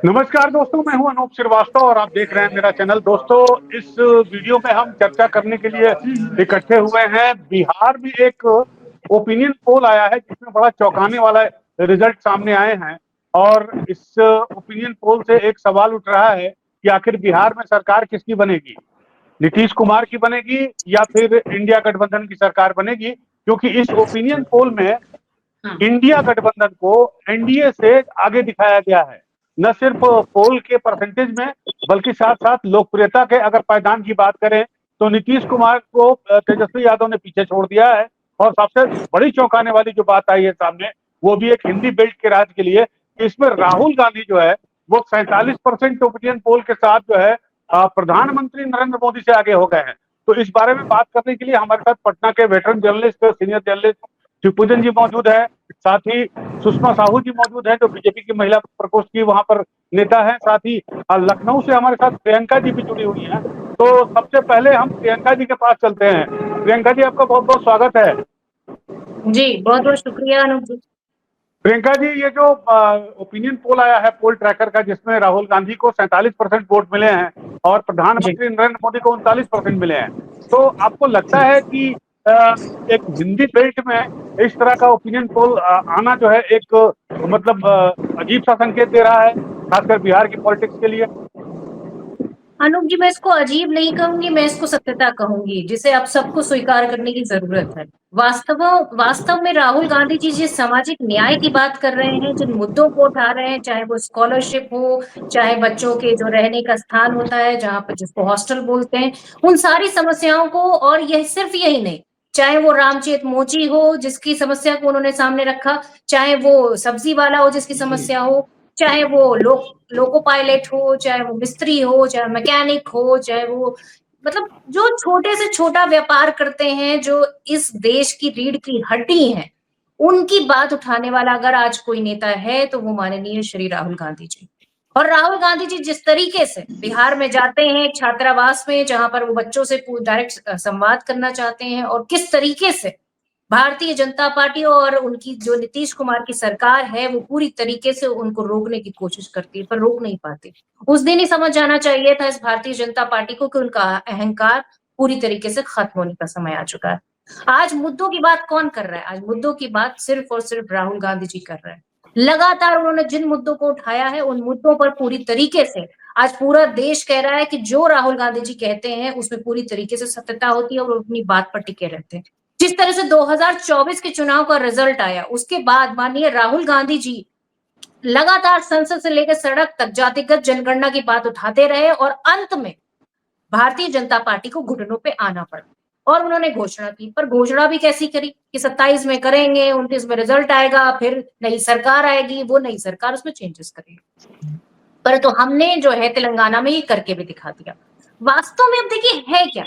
नमस्कार दोस्तों, मैं हूं अनूप श्रीवास्तव और आप देख रहे हैं मेरा चैनल। दोस्तों, इस वीडियो में हम चर्चा करने के लिए इकट्ठे हुए हैं। बिहार में एक ओपिनियन पोल आया है जिसमें बड़ा चौंकाने वाला रिजल्ट सामने आए हैं और इस ओपिनियन पोल से एक सवाल उठ रहा है कि आखिर बिहार में सरकार किसकी बनेगी, नीतीश कुमार की बनेगी या फिर इंडिया गठबंधन की सरकार बनेगी। क्योंकि इस ओपिनियन पोल में इंडिया गठबंधन को एनडीए से आगे दिखाया गया है, न सिर्फ पोल के परसेंटेज में बल्कि साथ साथ लोकप्रियता के अगर पायदान की बात करें तो नीतीश कुमार को तेजस्वी यादव ने पीछे छोड़ दिया है। और सबसे बड़ी चौंकाने वाली जो बात आई है सामने, वो भी एक हिंदी बेल्ट के राज्य के लिए, इसमें राहुल गांधी जो है वो 47% ओपिनियन पोल के साथ जो है प्रधानमंत्री नरेंद्र मोदी से आगे हो गए हैं। तो इस बारे में बात करने के लिए हमारे साथ पटना के veteran journalist, senior journalist Shivpujan ji मौजूद है। साथ ही सुषमा साहू जी मौजूद है जो बीजेपी की महिला प्रकोष्ठ की वहां पर नेता है। साथ ही लखनऊ से हमारे साथ प्रियंका जी भी जुड़ी हुई हैं। तो सबसे पहले हम प्रियंका जी के पास चलते हैं। प्रियंका जी, आपका बहुत बहुत स्वागत है। जी, बहुत-बहुत शुक्रिया अनूप जी। प्रियंका जी, ये जो ओपिनियन पोल आया है पोल ट्रैकर का, जिसमें राहुल गांधी को 47% वोट मिले हैं और जी, प्रधानमंत्री नरेंद्र मोदी को 39% मिले हैं, तो आपको लगता है कि अ, एक हिंदी बेल्ट में इस तरह का ओपिनियन पोल आना जो है एक मतलब अजीब सा संकेत दे रहा है, खासकर बिहार की पॉलिटिक्स के लिए? अनूप जी, मैं इसको अजीब नहीं कहूँगी, मैं इसको सत्यता कहूँगी, जिसे आप सबको स्वीकार करने की ज़रूरत है। वास्तव में राहुल गांधी जी जिस सामाजिक न्याय की बात कर रहे हैं, जिन मुद्दों को उठा रहे हैं, चाहे वो स्कॉलरशिप हो, चाहे बच्चों के जो रहने का स्थान होता है, जहाँ पर जिसको हॉस्टल बोलते हैं, उन सारी समस्याओं को, और यह सिर्फ यही नहीं, चाहे वो रामचेत मोची हो, जिसकी समस्या को उन्होंने सामने रखा, चाहे वो सब्जी वाला हो जिसकी समस्या हो, चाहे वो लोको पायलट हो, चाहे वो मिस्त्री हो, चाहे मैकेनिक हो, चाहे वो मतलब जो छोटे से छोटा व्यापार करते हैं, जो इस देश की रीढ़ की हड्डी हैं, उनकी बात उठाने वाला अगर आज कोई नेता है, तो वो माननीय श्री राहुल गांधी जी। और राहुल गांधी जी जिस तरीके से बिहार में जाते हैं एक छात्रावास में, जहां पर वो बच्चों से डायरेक्ट संवाद करना चाहते हैं, और किस तरीके से भारतीय जनता पार्टी और उनकी जो नीतीश कुमार की सरकार है, वो पूरी तरीके से उनको रोकने की कोशिश करती है, पर रोक नहीं पाती। उस दिन ही समझ जाना चाहिए था इस भारतीय जनता पार्टी को कि उनका अहंकार पूरी तरीके से खत्म होने का समय आ चुका है। आज मुद्दों की बात कौन कर रहा है? आज मुद्दों की बात सिर्फ और सिर्फ राहुल गांधी जी कर रहे हैं। लगातार उन्होंने जिन मुद्दों को उठाया है, उन मुद्दों पर पूरी तरीके से आज पूरा देश कह रहा है कि जो राहुल गांधी जी कहते हैं, उसमें पूरी तरीके से सत्यता होती है और वो अपनी बात पर टिके रहते हैं। जिस तरह से 2024 के चुनाव का रिजल्ट आया, उसके बाद माननीय राहुल गांधी जी लगातार संसद से लेकर सड़क तक जातिगत जनगणना की बात उठाते रहे, और अंत में भारतीय जनता पार्टी को घुटनों पे आना पड़ा और उन्होंने घोषणा की। पर घोषणा भी कैसी करी कि 27 में करेंगे, 29 में रिजल्ट आएगा, फिर नई सरकार आएगी, वो नई सरकार उसमें चेंजेस करेगी। पर तो हमने जो है तेलंगाना में ये करके भी दिखा दिया। वास्तव में अब देखिए है क्या,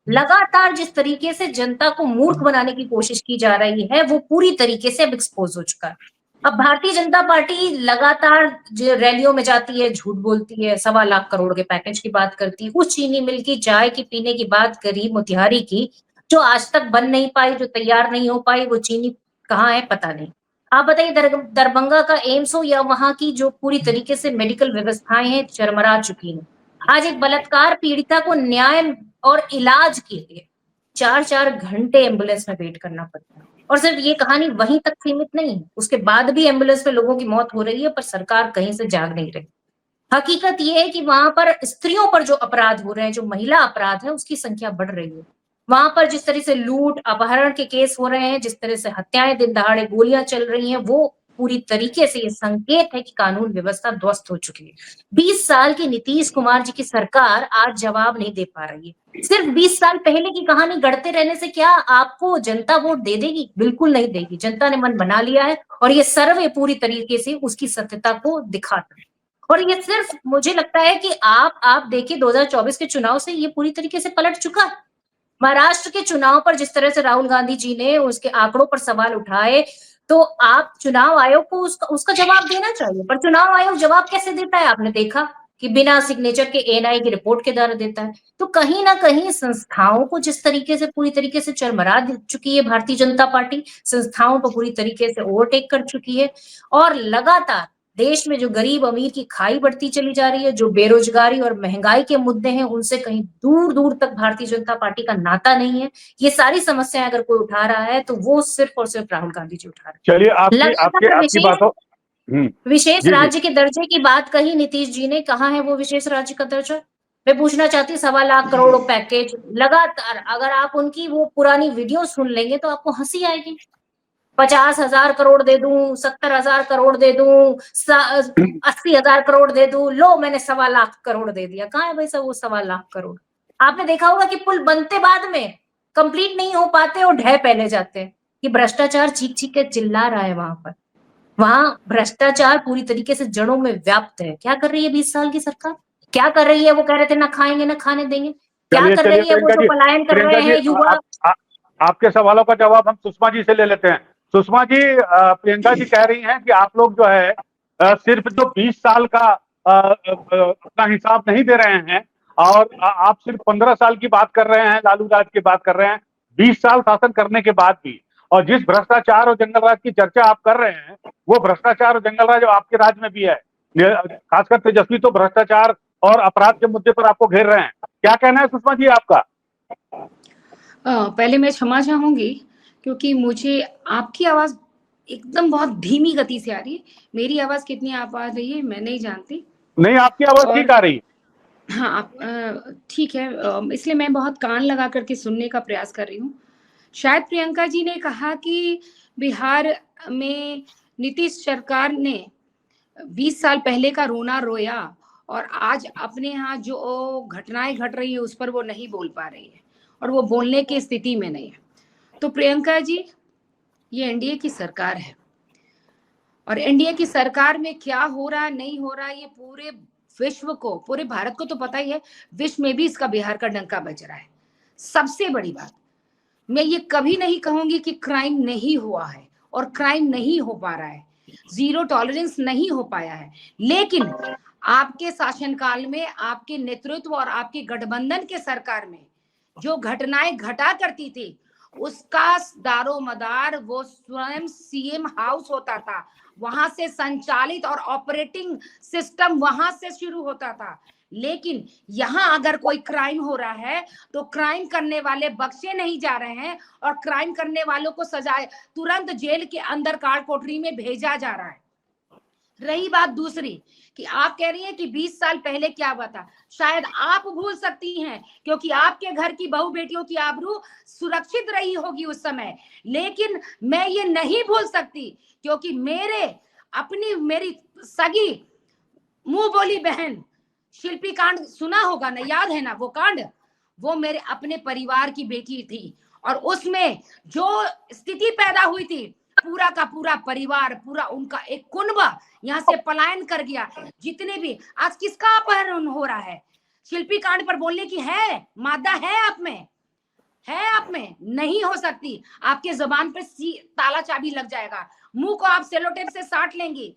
लगातार जिस तरीके से जनता को मूर्ख बनाने की कोशिश की जा रही है, वो पूरी तरीके से अब एक्सपोज हो चुका है। अब भारतीय जनता पार्टी लगातार जो रैलियों में जाती है, झूठ बोलती है, 1.25 लाख करोड़ के पैकेज की बात करती है, उस चीनी मिल की चाय की पीने की बात करी मोतिहारी की, जो आज तक बन नहीं पाई, जो तैयार नहीं हो पाई, वो चीनी कहाँ है पता नहीं। आप बताइए दरभंगा का एम्स हो या वहां की जो पूरी तरीके से मेडिकल व्यवस्थाएं हैं, चरमरा चुकी हैं। आज एक बलात्कार पीड़िता को न्याय और इलाज के लिए 4-4 घंटे एम्बुलेंस में वेट करना पड़ता है। और सिर्फ ये कहानी वहीं तक सीमित नहीं है, उसके बाद भी एम्बुलेंस में लोगों की मौत हो रही है, पर सरकार कहीं से जाग नहीं रही। हकीकत ये है कि वहां पर स्त्रियों पर जो अपराध हो रहे हैं, जो महिला अपराध है, उसकी संख्या बढ़ रही है। वहां पर जिस तरह से लूट अपहरण के केस हो रहे हैं, जिस तरह से हत्याएं दिन दहाड़े गोलियां चल रही हैं, वो पूरी तरीके से ये संकेत है कि कानून व्यवस्था ध्वस्त हो चुकी है। 20 साल की नीतीश कुमार जी की सरकार आज जवाब नहीं दे पा रही है। सिर्फ 20 साल पहले की कहानी गढ़ते रहने से क्या आपको जनता वोट दे देगी? बिल्कुल नहीं देगी। जनता ने मन बना लिया है और ये सर्वे पूरी तरीके से उसकी सत्यता को दिखाता है। और ये सिर्फ मुझे लगता है कि आप देखिए 2024 के चुनाव से ये पूरी तरीके से पलट चुका है। महाराष्ट्र के चुनाव पर जिस तरह से राहुल गांधी जी ने उसके आंकड़ों पर सवाल उठाए, तो आप चुनाव आयोग को उसका उसका जवाब देना चाहिए। पर चुनाव आयोग जवाब कैसे देता है? आपने देखा कि बिना सिग्नेचर के एएनआई की रिपोर्ट के द्वारा देता है। तो कहीं ना कहीं संस्थाओं को जिस तरीके से पूरी तरीके से चरमरा चुकी है भारतीय जनता पार्टी, संस्थाओं को पूरी तरीके से ओवरटेक कर चुकी है, और लगातार देश में जो गरीब अमीर की खाई बढ़ती चली जा रही है, जो बेरोजगारी और महंगाई के मुद्दे हैं, उनसे कहीं दूर दूर तक भारतीय जनता पार्टी का नाता नहीं है। ये सारी समस्याएं अगर कोई उठा रहा है तो वो सिर्फ और सिर्फ राहुल गांधी जी उठा रहे चलिए, हैं। आपकी आपकी लगातार आपकी बातों। हम्म। विशेष जी जी। राज्य के दर्जे की बात कही नीतीश जी ने, कहा है वो विशेष राज्य का दर्जा। मैं पूछना चाहती हूँ, 1.25 लाख पैकेज लगातार, अगर आप उनकी वो पुरानी वीडियो सुन लेंगे तो आपको हंसी आएगी। 50,000 करोड़ दे दूं, 70,000 करोड़ दे दूं, 80,000 करोड़ दे दूं, लो मैंने 1.25 लाख करोड़ दे दिया। कहाँ है भाई साहब वो 1.25 लाख करोड़? आपने देखा होगा कि पुल बनते बाद में कंप्लीट नहीं हो पाते और ढह पहले जाते हैं। कि भ्रष्टाचार चीख चीख के चिल्ला रहा है वहां पर। वहां भ्रष्टाचार पूरी तरीके से जड़ों में व्याप्त है। क्या कर रही है 20 साल की सरकार? क्या कर रही है? वो कह रहे थे ना खाएंगे ना खाने देंगे। क्या चलिए कर चलिए, रही है वो जो पलायन कर प्रियंका रहे जी, हैं युवा? आ, आपके सवालों का जवाब हम सुषमा जी से ले लेते हैं। सुषमा जी, प्रियंका जी कह रही हैं कि आप लोग जो है सिर्फ जो 20 साल का अपना हिसाब नहीं दे रहे हैं, और आप सिर्फ 15 साल की बात कर रहे हैं, लालू राज की बात कर रहे हैं, 20 साल शासन करने के बाद भी। और जिस भ्रष्टाचार और जंगल राज की चर्चा आप कर रहे हैं, वो भ्रष्टाचार और जंगल राज आपके राज में भी है। खासकर तेजस्वी तो भ्रष्टाचार और अपराध के मुद्दे पर आपको घेर रहे हैं। क्या कहना है सुषमा जी आपका? पहले मैं क्षमा चाहूंगी क्योंकि मुझे आपकी आवाज एकदम बहुत धीमी गति से आ रही है। मेरी आवाज कितनी आप आ रही है मैं नहीं जानती। नहीं, आपकी आवाज और ठीक आ रही। हाँ, आप ठीक है, इसलिए मैं बहुत कान लगा करके सुनने का प्रयास कर रही हूँ। शायद प्रियंका जी ने कहा कि बिहार में नीतीश सरकार ने 20 साल पहले का रोना रोया और आज अपने यहाँ जो घटनाएं घट रही है उस पर वो नहीं बोल पा रही है और वो बोलने की स्थिति में नहीं है। तो प्रियंका जी, ये एनडीए की सरकार है और एनडीए की सरकार में क्या हो रहा है नहीं हो रहा है ये पूरे विश्व को, पूरे भारत को तो पता ही है, विश्व में भी इसका बिहार का डंका बज रहा है। सबसे बड़ी बात, मैं ये कभी नहीं कहूंगी कि क्राइम नहीं हुआ है और क्राइम नहीं हो पा रहा है, जीरो टॉलरेंस नहीं हो पाया है, लेकिन आपके शासनकाल में, आपके नेतृत्व और आपके गठबंधन के सरकार में जो घटनाएं घटा करती थी उसका दारोमदार वो स्वयं सीएम हाउस होता था। वहां से संचालित और ऑपरेटिंग सिस्टम वहां से शुरू होता था। लेकिन यहां अगर कोई क्राइम हो रहा है तो क्राइम करने वाले बख्शे नहीं जा रहे हैं और क्राइम करने वालों को सजाए तुरंत जेल के अंदर काल कोठरी में भेजा जा रहा है। रही बात दूसरी कि आप कह रही हैं कि 20 साल पहले क्या हुआ था, शायद आप भूल सकती हैं क्योंकि आपके घर की बहू बेटियों की आबरू सुरक्षित रही होगी उस समय, लेकिन मैं ये नहीं भूल सकती क्योंकि मेरी सगी मुंह बोली बहन शिल्पी कांड सुना होगा ना, याद है ना वो कांड? वो मेरे अपने परिवार की बेटी थी और उसमें जो स्थिति पैदा हुई थी, पूरा का पूरा परिवार, पूरा उनका एक कुनबा यहाँ से पलायन कर गया। जितने भी आज किसका अपहरण हो रहा है, शिल्पी कांड पर बोलने की है मादा है आप में नहीं हो सकती। आपके जबान पे ताला चाबी लग जाएगा, मुंह को आप सेलोटेप से साट लेंगी।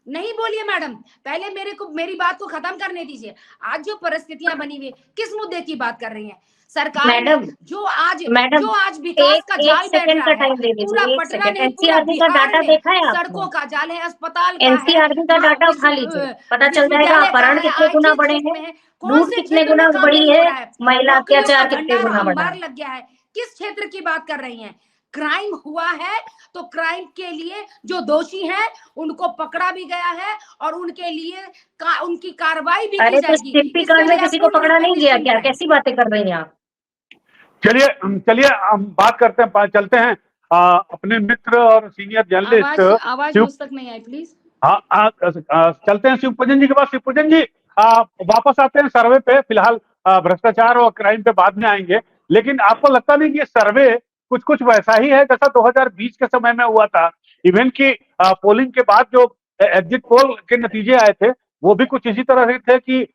नहीं बोलिए मैडम, पहले मेरी बात को खत्म करने दीजिए। आज जो परिस्थितियां बनी हुई, किस मुद्दे की बात कर रही हैं सरकार? मैडम, जो मैडम आज विकास का जाल बैठ सेकंड रहा का है, टाइम दे पूरा दीजिए, एक पटना सेकंड। नहीं पूरा एनसीईआरटी का बिहार डाटा में देखा है आपने? सड़कों का जाल है, अस्पताल का है, एनसीईआरटी का डाटा उठा लीजिए, पता चल जाएगा विश्वविद्यालय का अपहरण है, कितने गुना आईटी बढ़े क्षेत्र हैं, में है, कौन लूट से कितने क्षेत्र में गुना काम बढ़ी नहीं हो है, रहा है, महिला नौकरियों का अत्याचार कितने भंडार गुना बढ़ा अंबार है। लग गया है। किस क्षेत्र की बात कर रही हैं? क्राइम हुआ है तो क्राइम के लिए जो दोषी हैं उनको पकड़ा भी गया है और उनके लिए उनकी कार्रवाई भी की अरे तो जाएगी। शिल्पी इसके कांड में लिए आप किसी को पूर्ण रूप पकड़ा में नहीं गया निश्चिंत क्या? रहें। कैसी बातें कर रही हैं आप? चलिए चलिए, हम बात करते हैं, चलते हैं अपने मित्र और सीनियर जर्नलिस्ट आवाज मुझ तक नहीं आई प्लीज। चलते हैं शिवपूजन जी के पास। शिवपूजन जी, वापस आते हैं सर्वे पे। फिलहाल भ्रष्टाचार और क्राइम पे बाद में आएंगे, लेकिन आपको लगता नहीं कि ये सर्वे कुछ कुछ वैसा ही है जैसा 2020 के समय में हुआ था? इवन की पोलिंग के बाद जो एग्जिट पोल के नतीजे आए थे वो भी कुछ इसी तरह से थे कि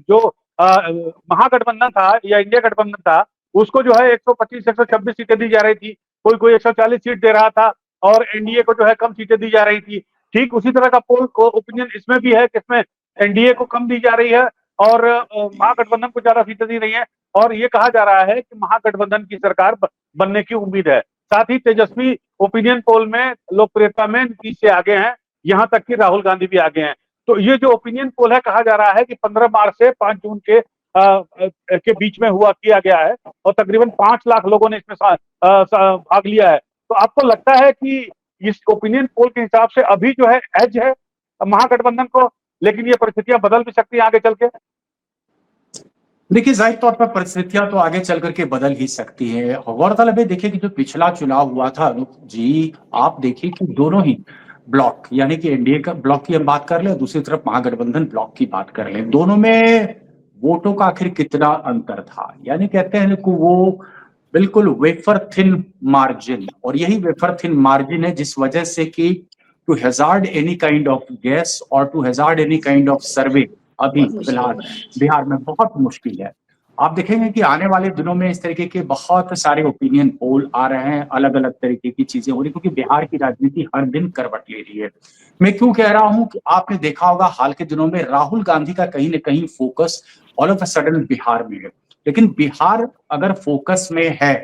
जो महागठबंधन था या इंडिया गठबंधन था उसको जो है 125 126 सीटें दी जा रही थी, कोई कोई 140 सीट दे रहा था और एनडीए को जो है कम सीटें दी जा रही थी। ठीक उसी तरह का पोल को ओपिनियन इसमें भी है कि इसमें एनडीए को कम दी जा रही है और महागठबंधन को ज्यादा सीटें दी रही है, और ये कहा जा रहा है कि महागठबंधन की सरकार बनने की उम्मीद है। साथ ही तेजस्वी ओपिनियन पोल में लोकप्रियता में नीतीश से आगे हैं यहाँ तक कि राहुल गांधी भी आगे हैं। तो ये जो ओपिनियन पोल है, कहा जा रहा है कि 15 मार्च से 5 जून के बीच में किया गया है और तकरीबन 5 लाख लोगों ने इसमें भाग लिया है। तो आपको लगता है कि इस ओपिनियन पोल के हिसाब से अभी जो है एज है महागठबंधन को, लेकिन ये परिस्थितियां बदल भी सकती हैं आगे चल के? देखिए, जाहिर तौर पर परिस्थितियां तो आगे चल करके बदल ही सकती है। गौरतलब है, देखिए कि जो पिछला चुनाव हुआ था अनूप जी, आप देखिए कि दोनों ही ब्लॉक, यानी कि एनडीए का ब्लॉक की हम बात कर लें, दूसरी तरफ महागठबंधन ब्लॉक की बात कर लें, दोनों में वोटों का आखिर कितना अंतर था। यानी कहते हैं कि वो बिल्कुल वेफर थिन मार्जिन, और यही वेफर थिन मार्जिन है जिस वजह से कि to hazard any kind of guess और to hazard any kind of survey अभी फिलहाल बिहार में बहुत मुश्किल है। आप देखेंगे कि आने वाले दिनों में इस तरीके के बहुत सारे ओपिनियन पोल आ रहे हैं, अलग अलग तरीके की चीजें हो रही, क्योंकि बिहार की राजनीति हर दिन करवट ले रही है। मैं क्यों कह रहा हूं कि आपने देखा होगा हाल के दिनों में राहुल गांधी का कहीं ना कहीं focus all of a sudden Bihar में है, लेकिन बिहार अगर फोकस में है,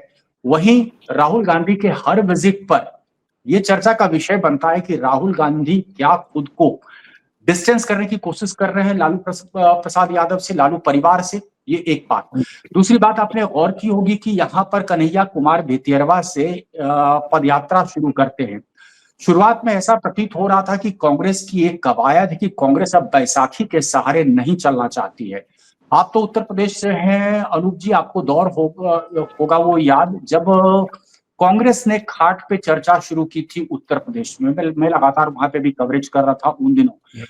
वहीं राहुल गांधी के हर विजिट पर यह चर्चा का विषय बनता है कि राहुल गांधी क्या खुद को डिस्टेंस करने की कोशिश कर रहे हैं लालू प्रसाद यादव से, लालू परिवार से। ये एक बात। दूसरी बात आपने गौर की होगी कि यहाँ पर कन्हैया कुमार भेतियरवा से पदयात्रा शुरू करते हैं। शुरुआत में ऐसा प्रतीत हो रहा था कि कांग्रेस की एक कवायद है कि कांग्रेस अब बैसाखी के सहारे नहीं चलना चाहती है। आप तो उत्तर प्रदेश से हैं अनूप जी, आपको दौर होगा वो याद, जब कांग्रेस ने खाट पे चर्चा शुरू की थी उत्तर प्रदेश में। मैं लगातार वहां पे भी कवरेज कर रहा था उन दिनों,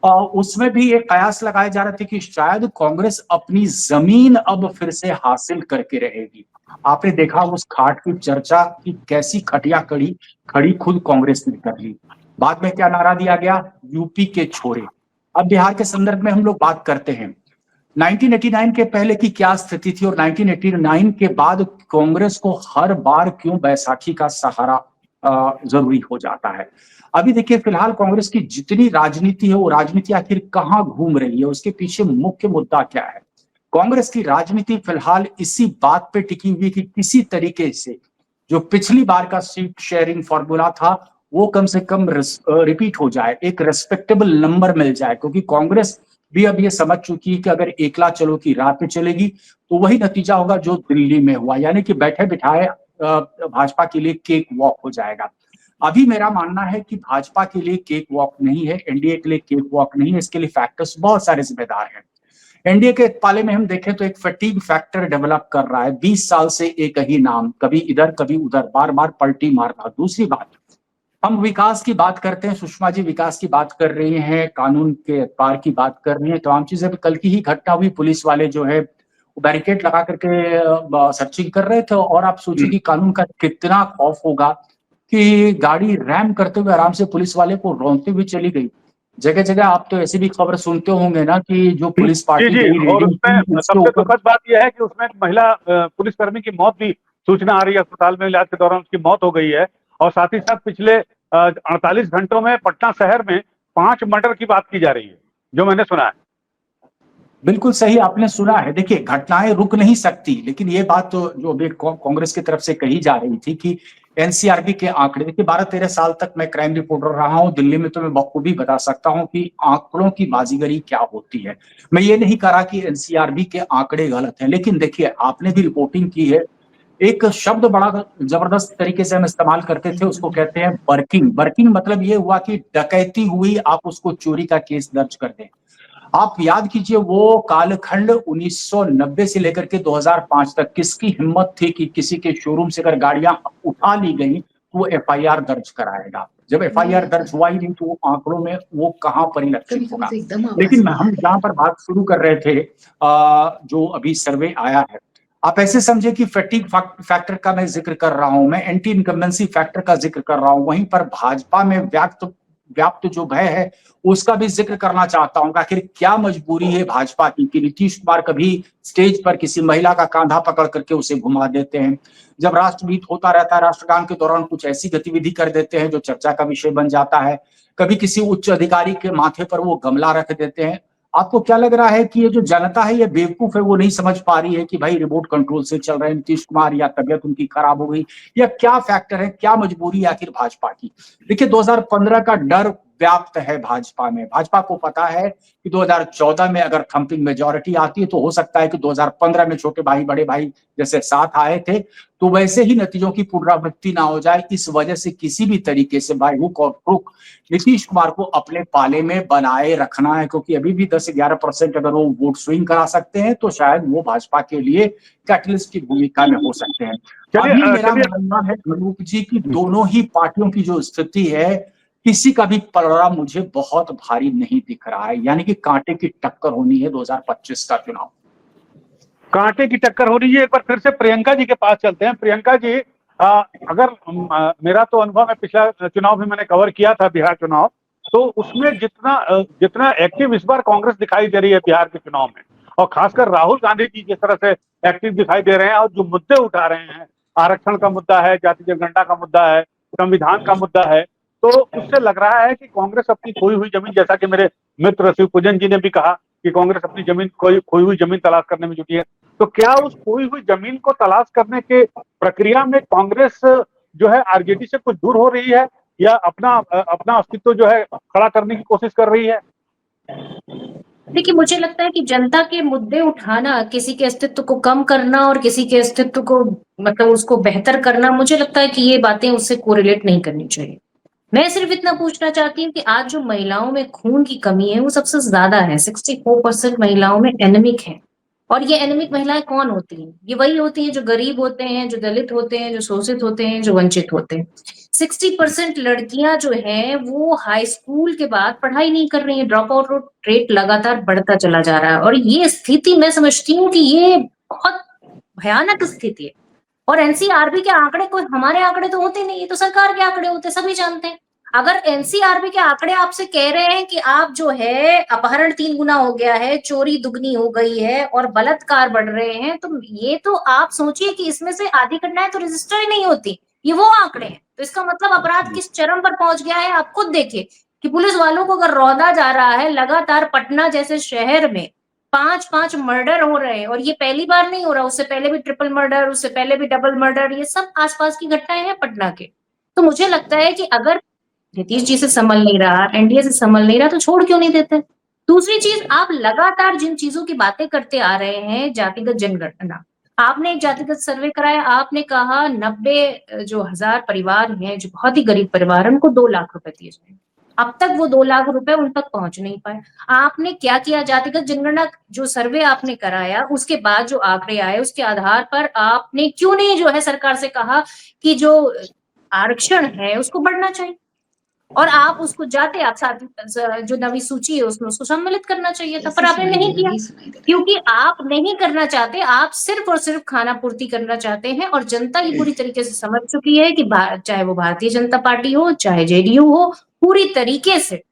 और उसमें भी एक कयास लगाए जा रहे थे कि शायद कांग्रेस अपनी जमीन अब फिर से हासिल करके रहेगी। आपने देखा उस खाट की चर्चा की कैसी खटिया खड़ी खुद कांग्रेस ने कर ली। बाद में क्या नारा दिया गया, यूपी के छोरे। अब बिहार के संदर्भ में हम लोग बात करते हैं, 1989 के पहले की क्या स्थिति थी और 1989 के बाद कांग्रेस को हर बार क्यों बैसाखी का सहारा जरूरी हो जाता है। अभी देखिए फिलहाल कांग्रेस की जितनी राजनीति है, वो राजनीति आखिर कहाँ घूम रही है, उसके पीछे मुख्य मुद्दा क्या है। कांग्रेस की राजनीति फिलहाल इसी बात पे टिकी हुई कि किसी तरीके से जो पिछली बार का सीट शेयरिंग फॉर्मूला था वो कम से कम रिपीट हो जाए, एक रेस्पेक्टेबल नंबर मिल जाए, क्योंकि कांग्रेस भी अब ये समझ चुकी है कि अगर एकला चलो की राह पे चलेगी तो वही नतीजा होगा जो दिल्ली में हुआ, यानी कि बैठे बिठाए भाजपा के लिए केक वॉक हो जाएगा। अभी मेरा मानना है कि भाजपा के लिए केक वॉक नहीं है, एनडीए के लिए केक वॉक नहीं है। इसके लिए फैक्टर्स बहुत सारे जिम्मेदार हैं। एनडीए के पाले में हम देखें तो एक फटीग फैक्टर डेवलप कर रहा है। 20 साल से एक ही नाम, कभी इधर कभी उधर, बार बार पलटी मारना। दूसरी बात, हम विकास की बात करते हैं, सुषमा जी विकास की बात कर रही हैं, कानून के पार की बात कर रही हैं, तमाम चीजें। कल की ही घटना हुई, पुलिस वाले जो है बैरिकेड लगा करके सर्चिंग कर रहे थे, और आप सोचिए कि कानून का कितना खौफ होगा कि गाड़ी रैम करते हुए आराम से पुलिस वाले को रौंदते हुए चली गई। जगह जगह आप तो ऐसी भी खबर सुनते होंगे ना कि जो पुलिस पार्टी गई और उसमें सबसे दुखद बात यह है कि उसमें एक महिला पुलिसकर्मी की मौत भी सूचना आ रही है, अस्पताल में इलाज के दौरान उसकी मौत हो गई है। और साथ ही साथ पिछले 48 घंटों में पटना शहर में 5 मर्डर की बात की जा रही है, जो मैंने सुना है। बिल्कुल सही आपने सुना है। देखिए घटनाएं रुक नहीं सकती, लेकिन ये बात तो जो अभी कांग्रेस की तरफ से कही जा रही थी कि एनसीआरबी के आंकड़े, देखिए 12-13 साल तक मैं क्राइम रिपोर्टर रहा हूं दिल्ली में, तो मैं बखूबी बता सकता हूं कि आंकड़ों की बाजीगरी क्या होती है। मैं ये नहीं कह रहा कि एनसीआरबी के आंकड़े गलत हैं, लेकिन देखिए आपने भी रिपोर्टिंग की है, एक शब्द बड़ा जबरदस्त तरीके से हम इस्तेमाल करते थे, उसको कहते हैं बर्किंग। बर्किंग मतलब ये हुआ कि डकैती हुई, आप उसको चोरी का केस दर्ज कर दें। आप याद कीजिए वो कालखंड 1990 से लेकर के 2005 तक, किसकी हिम्मत थी कि किसी के शोरूम से अगर गाड़ियां उठा ली गई तो वो एफआईआर दर्ज कराएगा। जब एफआईआर दर्ज हुआ ही नहीं तो वो आंकड़ों में वो कहां परिलक्षित होगा। लेकिन हम जहां पर बात शुरू कर रहे थे, जो अभी सर्वे आया है, आप ऐसे समझे कि फैटिग फैक्टर का मैं जिक्र कर रहा हूं, मैं एंटी इनकम्बेंसी फैक्टर का जिक्र कर रहा हूं, वहीं पर भाजपा में व्याप्त जो भय है उसका भी जिक्र करना चाहता हूं। आखिर क्या मजबूरी है भाजपा की कि नीतीश कुमार कभी स्टेज पर किसी महिला का कांधा पकड़ करके उसे घुमा देते हैं, जब राष्ट्रगीत होता रहता है राष्ट्रगान के दौरान कुछ ऐसी गतिविधि कर देते हैं जो चर्चा का विषय बन जाता है, कभी किसी उच्च अधिकारी के माथे पर वो गमला रख देते हैं। आपको क्या लग रहा है कि ये जो जनता है ये बेवकूफ है, वो नहीं समझ पा रही है कि भाई रिमोट कंट्रोल से चल रहे हैं नीतीश कुमार, या तबियत उनकी खराब हो गई, या क्या फैक्टर है, क्या मजबूरी है आखिर भाजपा की। देखिए 2015 का डर व्याप्त है भाजपा में। भाजपा को पता है कि 2014 में अगर थंपिंग मेजॉरिटी आती है तो हो सकता है कि 2015 में छोटे भाई बड़े भाई जैसे साथ आए थे तो वैसे ही नतीजों की पुनरावृत्ति ना हो जाए, इस वजह से किसी भी तरीके से बाय हुक और क्रुक नीतीश कुमार को अपने पाले में बनाए रखना है, क्योंकि अभी भी 10-11% अगर वो वोट स्विंग करा सकते हैं तो शायद वो भाजपा के लिए कैटलिस्ट की भूमिका में हो सकते हैं। अभी मेरा मानना है अनूप जी की दोनों ही पार्टियों की जो स्थिति है, किसी का भी पलड़ा मुझे बहुत भारी नहीं दिख रहा है, यानी कि कांटे की टक्कर होनी है 2025 का चुनाव। कांटे की टक्कर हो रही है। एक बार फिर से प्रियंका जी के पास चलते हैं। प्रियंका जी, अगर मेरा तो अनुभव है, पिछला चुनाव भी मैंने कवर किया था, बिहार चुनाव, तो उसमें जितना एक्टिव इस बार कांग्रेस दिखाई दे रही है बिहार के चुनाव में, और खासकर राहुल गांधी जी जिस तरह से एक्टिव दिखाई दे रहे हैं और जो मुद्दे उठा रहे हैं, आरक्षण का मुद्दा है, जाति जनगणना का मुद्दा है, संविधान का मुद्दा है, तो उससे लग रहा है कि कांग्रेस अपनी खोई हुई जमीन, जैसा कि मेरे मित्र शिवपूजन जी ने भी कहा कि कांग्रेस अपनी जमीन खोई हुई जमीन तलाश करने में जुटी है। तो क्या उस खोई हुई जमीन को तलाश करने के प्रक्रिया में कांग्रेस जो है आरजेडी से कुछ दूर हो रही है, या अपना अस्तित्व जो है खड़ा करने की कोशिश कर रही है? देखिए, मुझे लगता है कि जनता के मुद्दे उठाना, किसी के अस्तित्व को कम करना और किसी के अस्तित्व को मतलब उसको बेहतर करना, मुझे लगता है कि ये बातें उससे कोरिलेट नहीं करनी चाहिए। मैं सिर्फ इतना पूछना चाहती हूँ कि आज जो महिलाओं में खून की कमी है वो सबसे ज्यादा है। 64% महिलाओं में एनीमिक है। और ये एनीमिक महिलाएं कौन होती हैं? ये वही होती हैं जो गरीब होते हैं, जो दलित होते हैं, जो शोषित होते हैं, जो वंचित होते हैं। 60% लड़कियां जो हैं वो हाई स्कूल के बाद पढ़ाई नहीं कर रही हैं। ड्रॉप आउट रेट लगातार बढ़ता चला जा रहा है, और ये स्थिति मैं समझती हूँ कि ये बहुत भयानक स्थिति है। और एनसीआरबी के आंकड़े, कोई हमारे आंकड़े तो होते नहीं, ये तो सरकार के आंकड़े होते, सभी जानते हैं। अगर एनसीआरबी के आंकड़े आपसे कह रहे हैं कि आप जो है अपहरण 3 गुना हो गया है, चोरी दुगनी हो गई है और बलात्कार बढ़ रहे हैं, तो ये तो आप सोचिए कि इसमें से आधी घटनाएं तो रजिस्टर ही नहीं होती। ये वो आंकड़े हैं, तो इसका मतलब अपराध किस चरम पर पहुंच गया है। आप खुद देखिए कि पुलिस वालों को अगर रौंदा जा रहा है, लगातार पटना जैसे शहर में 5-5 मर्डर हो रहे हैं, और ये पहली बार नहीं हो रहा, उससे पहले भी ट्रिपल मर्डर, उससे पहले भी डबल मर्डर, ये सब आसपास की घटनाएं हैं पटना के। तो मुझे लगता है कि अगर नीतीश जी से संभल नहीं रहा, एनडीए से संभल नहीं रहा, तो छोड़ क्यों नहीं देते? दूसरी चीज, आप लगातार जिन चीजों की बातें करते आ रहे हैं, जातिगत जनगणना, आपने एक जातिगत सर्वे कराया, आपने कहा 90,000 परिवार हैं जो बहुत ही गरीब परिवार है, उनको 2 लाख रुपए दिए जाए। अब तक वो 2 लाख रुपए उन तक पहुंच नहीं पाए। आपने क्या किया? जातिगत जनगणना जो सर्वे आपने कराया, उसके बाद जो आंकड़े आए, उसके आधार पर आपने क्यों नहीं जो है सरकार से कहा कि जो आरक्षण है उसको बढ़ना चाहिए, और आप उसको जाते आप साथ जो नवी सूची है उसमें उसको सम्मिलित करना चाहिए था, पर आपने नहीं किया, क्योंकि आप नहीं करना चाहते। आप सिर्फ और सिर्फ खाना पूर्ति करना चाहते हैं, और जनता ये पूरी तरीके से समझ चुकी है कि चाहे वो भारतीय जनता पार्टी हो, चाहे जेडीयू हो, पूरी तरीके से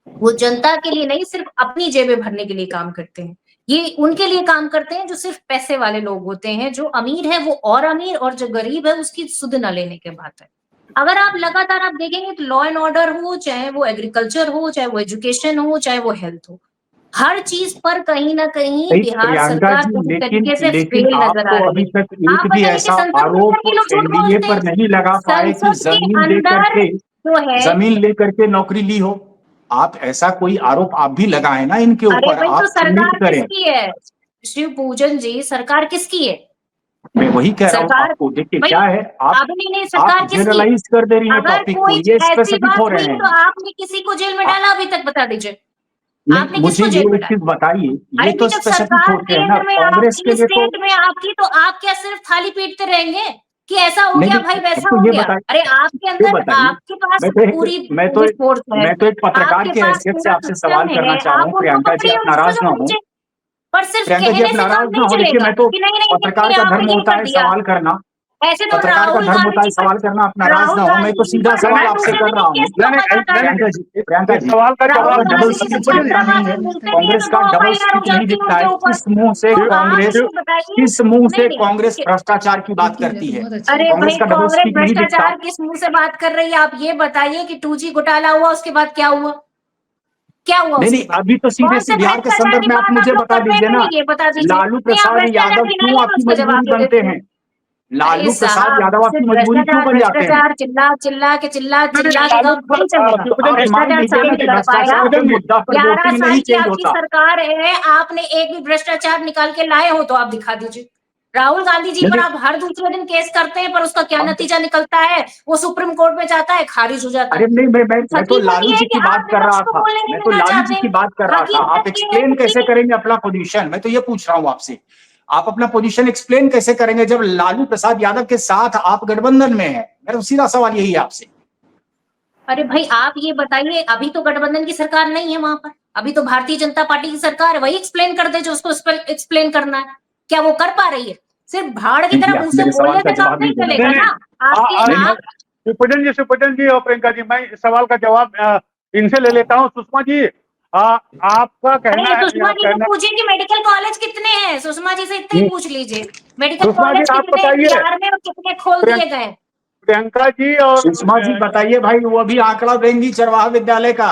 वो जनता के लिए नहीं, सिर्फ अपनी जेबें भरने के लिए काम करते हैं। ये उनके लिए काम करते हैं जो सिर्फ पैसे वाले लोग होते हैं। जो अमीर है वो और अमीर, और जो गरीब है उसकी सुध न लेने के बात है। अगर आप लगातार आप देखेंगे तो लॉ एंड ऑर्डर हो, चाहे वो एग्रीकल्चर हो, चाहे वो एजुकेशन हो, चाहे वो हेल्थ हो, हर चीज पर कहीं ना कहीं बिहार सरकार पूरी तरीके से फेल नजर आ रही है। आप भी बताइए कि ऐसा संसद के आरोप अंदर ये लोग झूठ एनडीए बोलते पर हैं। नहीं लगा पाए कि संसद के अंदर जो है, जमीन लेकर के नौकरी ली हो। आप ऐसा कोई आरोप आप भी लगाए ना इनके अरे ऊपर, भाई, तो आप सरकार करें। किसकी है शिव पूजन जी? सरकार किसकी है? मैं वही कह रहा हूँ सरकार आपको। देखिए भाई, क्या है, अब नहीं, सरकार आप किसकी? जनरलाइज कर दे रही हैं अगर टॉपिक को, कोई ये ऐसी स्पेसिफिक बात हो हुई रहे हैं। तो आपने किसी को जेल में डाला अभी तक? बता दीजिए, आपने नहीं, मुझे किसको जेल ये में एक चीज डाला? बताइए, अरे ये तो जब स्पेसिफिक सरकार होते हैं ना केंद्र में कांग्रेस के आपकी, लिए। स्टेट में आपकी, तो आप क्या सिर्फ थाली पीटते रहेंगे कि ऐसा हो नहीं गया नहीं, भाई, वैसा तो हो ये गया? बताइए, अरे आपके ये अंदर, बताइए। आपके पास मैं तो पूरी एक मैं तो पुलिस फोर्स है, मैं तो एक पत्रकार आपके की पास हैसियत से पूरा आपसे सिस्टम सवाल करना है, चाह रहा आप हूँ। उनको प्रियंका जी, पकड़िए, आप उनको नाराज ना जवाब हो। दीजिए। पर सिर्फ प्रियंका जी, कहने आप से काम नाराज ना नहीं हो। देखिए, चलेगा मैं तो कि नहीं नहीं पत्रकार देखिए का आपने धर्म ये होता कर है दिया। सवाल करना। ऐसे तो पत्रकार का राहुल धर्म होता गांधी है जी पर, सवाल करना। आप नाराज राहुल ना हो, मैं गांधी तो जी सीधा पर सवाल धर्म आपसे से कर भी रहा हूँ। केस क्यों लगातार प्रियंका जी, प्रियंका जी, सवाल का राहुल जवाब डबल गांधी जी दीजिए। जब स्पीच शिवपूजन दिखता चंद्रमा नहीं पे है। मिलते हैं कांग्रेस तो का 2 डबल एफआईआर हो स्पीच नहीं जाती है दिखता उनके है। ऊपर। किस मुंह से तो आप कांग्रेस मुझे बताइए, किस मुंह से नहीं कांग्रेस नहीं, भ्रष्टाचार की बात करती है? अरे कांग्रेस भाई, का डबल कांग्रेस स्पीच नहीं दिखता। भ्रष्टाचार किस मुंह से बात कर रही है? आप ये बताइए कि 2G घोटाला हुआ, उसके बाद क्या हुआ? क्या हुआ नहीं उसके नहीं, बाद? अभी तो सीधे कौन से से बिहार के भ्रष्टाचार संदर्भ की में आप बात आप मुझे लोग बता कर रहे दीजिए हैं? ना, नहीं, ये बता दीजिए। लालू नहीं, आप प्रसाद भ्रष्टाचार यादव गिनाइए, क्यों मैं आपकी उसका जवाब मजबूरी दे बनते देती हूँ। हैं? लालू प्रसाद साहब, यादव आपकी सिर्फ मजबूरी क्यों बन जाते हैं? भ्रष्टाचार चिल्ला के लालू काम नहीं चलेगा। शिवपुजन जी, मान भ्रष्टाचार लीजिए ना साबित कि कर पाया। भ्रष्टाचार के मुद्दा पर 11 वोटिंग साल नहीं की चेंज आपकी होता। सरकार है, आपने एक भी भ्रष्टाचार निकाल के लाए हो तो आप दिखा दीजिए। राहुल गांधी जी पर नहीं, आप हर दूसरे दिन केस करते हैं, पर उसका क्या अब नतीजा निकलता है? वो सुप्रीम कोर्ट में जाता है, खारिज हो जाता है। अरे नहीं, मैं तो हकीकत लालू ये है जी कि की आप बात कर विपक्ष रहा को था, बोलने नहीं मैं तो देना लालू चाहते जी की हैं। बात कर रहा था। आप हकीकत ये है एक्सप्लेन कैसे कि करेंगे अपना पोजीशन? मैं तो ये पूछ रहा हूं आपसे, आप अपना पोजीशन एक्सप्लेन कैसे करेंगे जब लालू प्रसाद यादव के साथ आप गठबंधन में हैं? मेरा सीधा सवाल यही है आपसे। अरे भाई आप ये बताइए, अभी तो गठबंधन की सरकार नहीं है वहां पर, अभी तो भारतीय जनता पार्टी की सरकार है। वही एक्सप्लेन कर दे जो उसको एक्सप्लेन करना है। क्या वो कर पा रही है? सिर्फ भाड़ की नहीं, तरह आप मुंह से मेरे सवाल बोलने का से काम जवाब नहीं नहीं देना चलेगा नहीं, ना। आपके आप शिवपुजन जी और प्रियंका जी, मैं इस सवाल का जवाब इनसे ले लेता हूँ। सुषमा जी, आपका कहना अरे है, सुषमा जी से पूछिए कि मेडिकल कॉलेज कितने हैं। सुषमा जी से इतना ही पूछ लीजिए, मेडिकल सुषमा जी कॉलेज आप कितने हैं बताइए, बिहार में और कितने खोल दिए गए? प्रियंका जी और सुषमा जी बताइए भाई, वो अभी आंकड़ा देंगी चरवाहा विद्यालय का।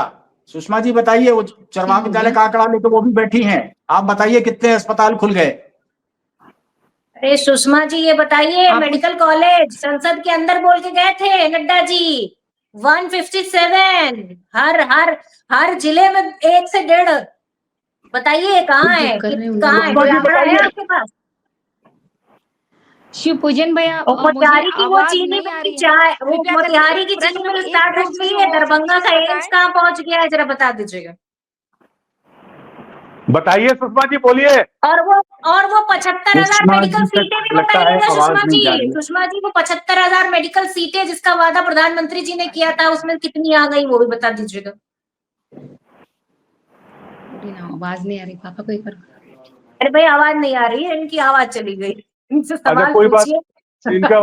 सुषमा जी बताइए, वो चरवाहा विद्यालय का आंकड़ा लेकर वो भी बैठी हैं। आप बताइए कितने अस्पताल खुल गए? अरे सुषमा जी ये बताइए, आप मेडिकल कॉलेज संसद के अंदर बोल के गए थे नड्डा जी, 157 हर हर हर जिले में 1 से 1.5। बताइए कहाँ है, कर रहे कहाँ है? कोई सुषमा जी आंकड़ा है बताइए। आपके पास? शिवपूजन भैया, और मुझे मोतिहारी की वो आवाज चीनी नहीं आ मिल की रही है। चाय, वो कृपया करके मोतिहारी एक की चीनी मिल एक स्टार्ट हो प्रश्न गई जो है, हो दरभंगा अच्छे का से एम्स बताएं। कहाँ पहुंच गया है, जरा बता दीजिएगा। बताइए सुषमा जी, बोलिए। और वो 75,000 सुषमा मेडिकल जी तक सीटें भी लगता है बताइएगा आवाज सुषमा नहीं जा जी। रही है। सुषमा जी वो 75,000 मेडिकल सीटें जिसका वादा प्रधानमंत्री जी ने किया था, उसमें कितनी आ गई वो भी बता दीजिएगा। आवाज नहीं आ रही, पापा को एक बार। अरे भाई आवाज नहीं आ रही है, इनकी आवाज चली गई। इनसे अच्छा सवाल कोई बात, पूछिए। इनका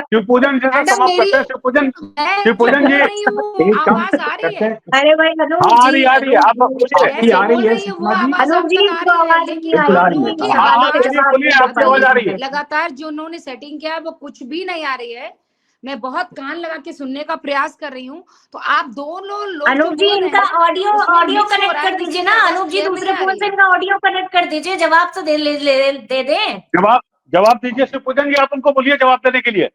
शिवपूजन जी से मैडम समाप्त मेरी, करते हैं। शिवपूजन, मैं जो शिवपूजन बोल जी, रही हूँ एक काम आवाज आ रही करते है। हैं, अरे भाई हाँ आ रही है, आप अनूप जी, बोलिए। आपकी जैसे आ रही बोल है रही है वो सुषमा जी? आवाज अब अनूप जी तक आ इनको रही है, आवाज नहीं लेकिन आ बिल्कुल आ रही रही दोनों है, की आ रही है। हाँ लगातार चलिए बोलिए, आपकी आवाज आ रही है। लगातार जो उन्होंने सेटिंग किया है वो कुछ भी नहीं आ रही है। मैं बहुत कान लगा के सुनने का प्रयास कर रही हूँ, तो आप दोनों लोग जो अनूप जी बोल रहे इनका हैं ऑडियो उसमें ऑडियो मिक्स हो कनेक्ट रहा है, कर किसी दीजिए की ना। आवाज अनूप जी क्लियर नहीं दूसरे आ फोन रही से है। इनका ऑडियो कनेक्ट कर दीजिए, जवाब तो दे दें। जवाब दीजिए शिवपूजन जी, आप उनको बोलिए जवाब देने के लिए।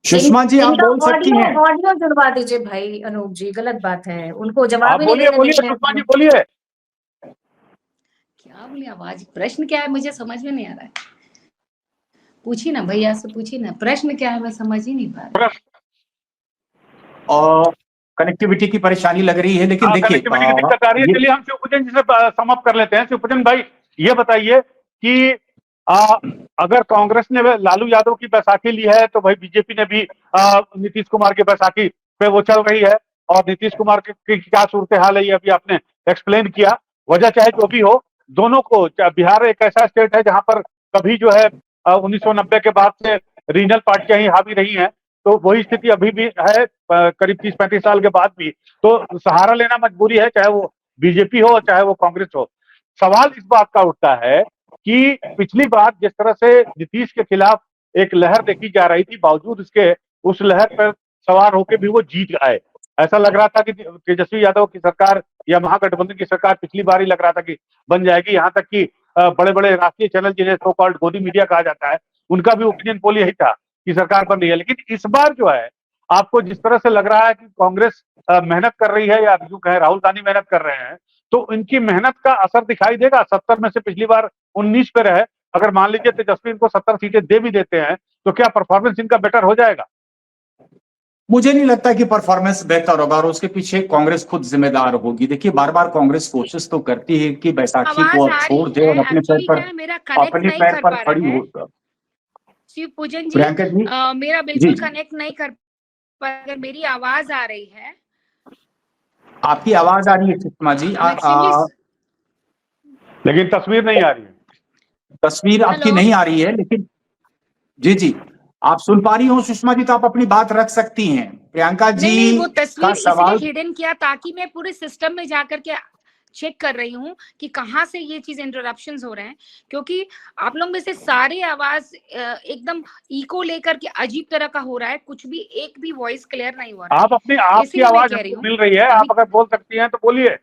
सुषमा जी आप इनका बोल सकती ऑडियो हैं। ऑडियो जुड़वा दीजिए भाई। अनूप जी गलत बात है, उनको आप जवाब ही नहीं बोलिए देने बोलिए, देते हैं सुषमा जी अपने। बोलिए। क्या बोले, आवाज प्रश्न क्या है मुझे समझ में नहीं आ रहा है। पूछी ना भैया से, पूछी ना प्रश्न क्या है, मैं समझ ही नहीं पा रही। और कनेक्टिविटी की परेशानी लग रही है, लेकिन देखिए कनेक्टिविटी की दिक्कत आ रही है। ये चलिए हम शिवपूजन जी से समाप्त कर लेते हैं। शिवपूजन भाई ये बताइए कि अगर कांग्रेस ने लालू यादव की बैसाखी ली है, तो भाई बीजेपी ने भी नीतीश कुमार की बैसाखी पे वो चल रही है। और नीतीश कुमार की क्या सूरत हाल है, ये अभी आपने एक्सप्लेन किया। वजह चाहे जो भी हो, दोनों को, बिहार एक ऐसा स्टेट है जहां पर कभी जो है 1990 के बाद से रीजनल पार्टियां ही हावी रही हैं, तो वही स्थिति अभी भी है करीब 30-35 साल के बाद भी। तो सहारा लेना मजबूरी है, चाहे वो बीजेपी हो चाहे वो कांग्रेस हो। सवाल इस बात का उठता है कि पिछली बार जिस तरह से नीतीश के खिलाफ एक लहर देखी जा रही थी, बावजूद इसके उस लहर पर सवार होकर भी वो जीत आए। ऐसा लग रहा था कि तेजस्वी यादव की सरकार या महागठबंधन की सरकार पिछली बार ही लग रहा था कि बन जाएगी। यहाँ तक कि बड़े बड़े राष्ट्रीय चैनल जिन्हें सो कॉल्ड गोदी मीडिया कहा जाता है, उनका भी ओपिनियन पोल यही था कि सरकार बन रही है। लेकिन इस बार जो है, आपको जिस तरह से लग रहा है कि कांग्रेस मेहनत कर रही है, या जो कहे राहुल गांधी मेहनत कर रहे हैं, तो इनकी मेहनत का असर दिखाई देगा। 70 में से पिछली बार 19 पे रहे, अगर मान लीजिए तेजस्वी इनको 70 सीटें दे भी देते हैं, तो क्या परफॉर्मेंस इनका बेटर हो जाएगा? मुझे नहीं लगता कि परफॉर्मेंस बेहतर होगा, और उसके पीछे कांग्रेस खुद जिम्मेदार होगी। देखिए बार बार कांग्रेस कोशिश तो करती है कि बैसाखी को आवाज अब आ छोड़ रही दे है, और एक्चुअली क्या है मेरा कनेक्ट अपने नहीं पैर कर पर पा खड़ी रहा है। हो। शिव पूजन जी, प्रियंका जी, मेरा जी बिल्कुल जी, कनेक्ट नहीं कर पा, अगर मेरी आवाज आ रही है। आपकी आवाज आ रही है सुषमा जी। I'm extremely लेकिन तस्वीर नहीं आ रही है। तस्वीर आपकी हेलो। नहीं आ रही है, लेकिन जी जी आप सुन पा रही हो सुषमा जी, तो आप अपनी बात रख सकती हैं। प्रियंका जी नहीं, वो का तस्वीर इसलिए सवाल, हिडन किया ताकि मैं पूरे सिस्टम में जाकर के चेक कर रही हूँ कि कहाँ से ये चीज इंटरप्शंस हो रहे हैं, क्योंकि आप लोग में से सारे आवाज एकदम इको लेकर के अजीब तरह का हो रहा है, कुछ भी एक भी वॉइस क्लियर नहीं हो रहा है। आपकी इसीलिए मैं आवाज कह रही हमको हूँ मिल रही है, अभी आप अगर बोल सकती हैं तो बोलिए।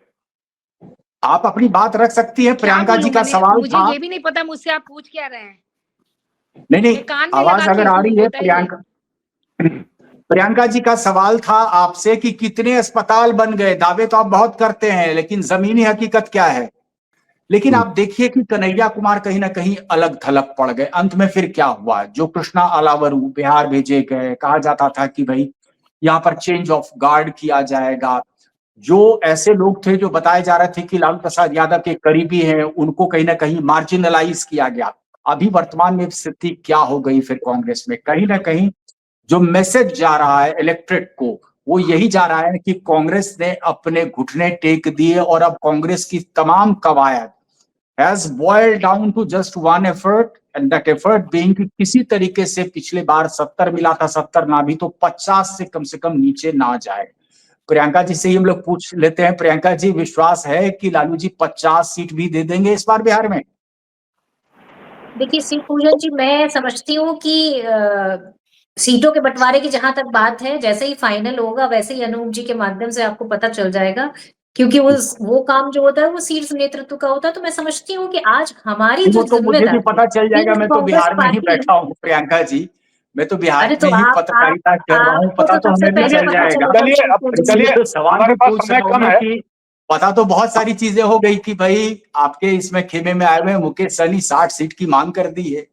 आप अपनी बात रख सकती हैं। क्या प्रियंका जी बोलूं का मैंने, सवाल मुझे था। ये भी नहीं पता मुझसे आप पूछ क्या रहे हैं। नहीं, कान में आवाज लगा के अगर आ रही है बताइए। प्रियंका जी का सवाल था आपसे कि कितने अस्पताल बन गए। दावे तो आप बहुत करते हैं, लेकिन जमीनी हकीकत क्या है? लेकिन आप देखिए कि कन्हैया कुमार कहीं ना कहीं अलग थलग पड़ गए। अंत में फिर क्या हुआ? जो कृष्णा अलावरू बिहार भेजे गए, कहा जाता था कि भाई यहाँ पर चेंज ऑफ गार्ड किया जाएगा। जो ऐसे लोग थे जो बताए जा रहे थे कि लालू प्रसाद यादव के करीबी हैं, उनको कहीं ना कहीं मार्जिनलाइज किया गया। अभी वर्तमान में स्थिति क्या हो गई फिर कांग्रेस में? कहीं ना कहीं जो मैसेज जा रहा है इलेक्ट्रेट को, वो यही जा रहा है कि कांग्रेस ने अपने घुटने टेक दिए और अब कांग्रेस की तमाम कवायद has boiled down to just one effort, and that effort being कि किसी तरीके से पिछले बार 70 मिला था, 70 ना भी तो 50 से कम नीचे ना जाए। प्रियंका जी से ही हम लोग पूछ लेते हैं। प्रियंका जी, विश्वास है कि लालू जी 50 सीट भी दे देंगे इस बार बिहार में? देखिए शिव पूजन जी, मैं समझती हूँ कि सीटों के बंटवारे की जहां तक बात है, जैसे ही फाइनल होगा वैसे ही अनूप जी के माध्यम से आपको पता चल जाएगा, क्योंकि वो काम जो होता है वो शीर्ष नेतृत्व का होता है। तो मैं समझती हूँ कि आज हमारी जो वो तो मुझे भी जिम्मेदारी पता चल जाएगा, है मैं तो कांग्रेस बिहार में ही पार्टी। बैठा हूँ प्रियंका जी। मैं तो बिहार अरे तो में ही आप पत्रकारिता कर रहा हूँ, आपको पता तो तो सबसे हमें भी पहले चल पता जाएगा। चलेगा चलिए, शिव अब पूजन जी। इसलिए चलिए, तो सवाल हमारे भी पास पूछ समय रहा हूँ कम मैं है। कि पता तो बहुत सारी चीजें हो गई कि भाई आपके इसमें खेमे में आए हुए हैं, मुकेश सहनी 60 सीट की मांग कर दी है।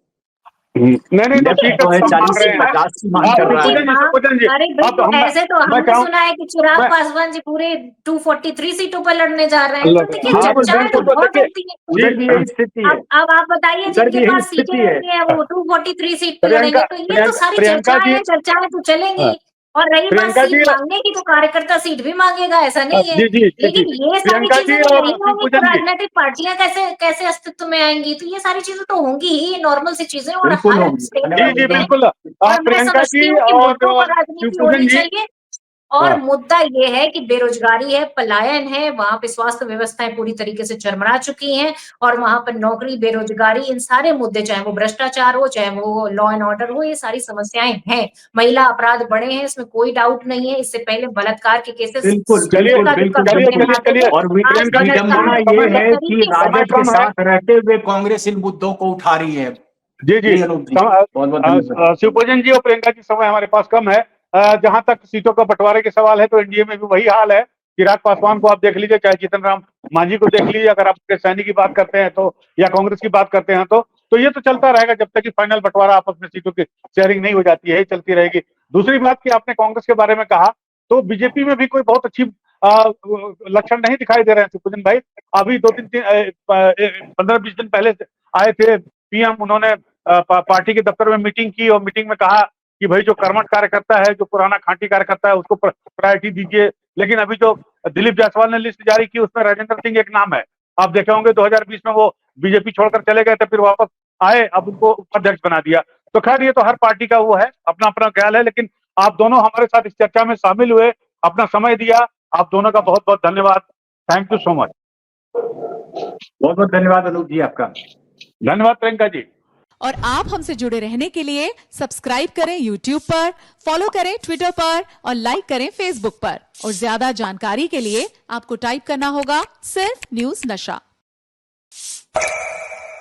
नहीं, तो लेफ्ट सीट जो तो है कम मांग 40 से रहे हैं। 50 की मांग हाँ, कर रहा है। देखिए माँ, शिवपूजन जी, अरे अब बिल्कुल ऐसे तो मैं हमने चाहूँ, सुना है कि चिराग मैं पासवान जी पूरे 243 सीटों पर लड़ने जा रहे हैं। तो बिल्कुल देखिए बिल्कुल चर्चाएं तो बिल्कुल, तो बहुत देखिए होती हैं। जी, उधर भी यही स्थिति है, अब आप बताइए, उधर जिनके भी यही पास सीटें स्थिति है। नहीं है वो 243 सीट पे लड़ेंगे। प्रियंका तो ये तो प्रियंका सारी प्रियंका चर्चाएं जी, हैं, चर्चाएं तो चलेंगी। हाँ, और रही बात प्रियंका सीट जी, मांगने की, तो कार्यकर्ता सीट भी मांगेगा, ऐसा नहीं है। जी जी जी जी, लेकिन ये सारी प्रियंका चीजें जी जब और नहीं होंगी तो शिवपूजन जी, राजनीतिक पार्टियां कैसे कैसे अस्तित्व में आएंगी? तो ये सारी चीजें तो होंगी ही, नॉर्मल सी चीजें। और बिल्कुल हर होगी, स्टेट आने जी वाली जी में है। बिल्कुल। और मैं प्रियंका समझती जी हूँ कि और मुद्दों पर राजनीति शिवपूजन होनी जी, चाहिए। और हाँ, मुद्दा ये है कि बेरोजगारी है, पलायन है, वहां पे स्वास्थ्य व्यवस्थाएं पूरी तरीके से चरमरा चुकी हैं। और वहां पर नौकरी, बेरोजगारी, इन सारे मुद्दे, चाहे वो भ्रष्टाचार हो, चाहे वो लॉ एंड ऑर्डर हो, ये सारी समस्याएं हैं। महिला अपराध बढ़े हैं, इसमें कोई डाउट नहीं है। इससे पहले बलत्कार के केसेस बिल्कुल चलिए बिल्कुल का जो बिल्कुल चलिए कब्जे बिल्कुल। चलिए में आते चलिए थे, और आज प्रियंका जी, विडंबना बलात्कार ये समय है कि तरीके से समय राजद के कम है। साथ रहते हुए कांग्रेस इन मुद्दों को उठा रही है। जी जी, जी अनूप जी, बहुत बहुत धन्यवाद। शिवपूजन जी और प्रियंका जी, समय हमारे पास कम है। जहां तक सीटों का बंटवारे के सवाल है, तो एनडीए में भी वही हाल है। चिराग पासवान को आप देख लीजिए, चाहे जीतन राम मांझी को देख लीजिए, अगर आप मुकेश सहनी की बात करते हैं तो, या कांग्रेस की बात करते हैं तो ये तो चलता रहेगा जब तक कि फाइनल बंटवारा आपस में सीटों की शेयरिंग नहीं हो जाती है, ये चलती रहेगी। दूसरी बात कि आपने कांग्रेस के बारे में कहा, तो बीजेपी में भी कोई बहुत अच्छी लक्षण नहीं दिखाई दे रहे हैं शिवपूजन भाई। अभी 15-20 दिन पहले आए थे पीएम, उन्होंने पार्टी के दफ्तर में मीटिंग की और मीटिंग में कहा कि भाई जो कर्मठ कार्यकर्ता है, जो पुराना खांटी कार्यकर्ता है, उसको प्रायोरिटी दीजिए। लेकिन अभी जो दिलीप जायसवाल ने लिस्ट जारी की, उसमें राजेंद्र सिंह एक नाम है। आप देखे होंगे 2020 में वो बीजेपी छोड़कर चले गए थे, फिर वापस आए, अब उनको उपाध्यक्ष बना दिया। तो खैर, ये तो हर पार्टी का वो है, अपना अपना ख्याल है। लेकिन आप दोनों हमारे साथ इस चर्चा में शामिल हुए, अपना समय दिया, आप दोनों का बहुत बहुत धन्यवाद। Thank you so much. बहुत बहुत धन्यवाद अनूप जी आपका। धन्यवाद प्रियंका जी। और आप हमसे जुड़े रहने के लिए सब्सक्राइब करें YouTube पर, फॉलो करें Twitter पर और लाइक करें Facebook पर। और ज्यादा जानकारी के लिए आपको टाइप करना होगा सिर्फ न्यूज़ नशा।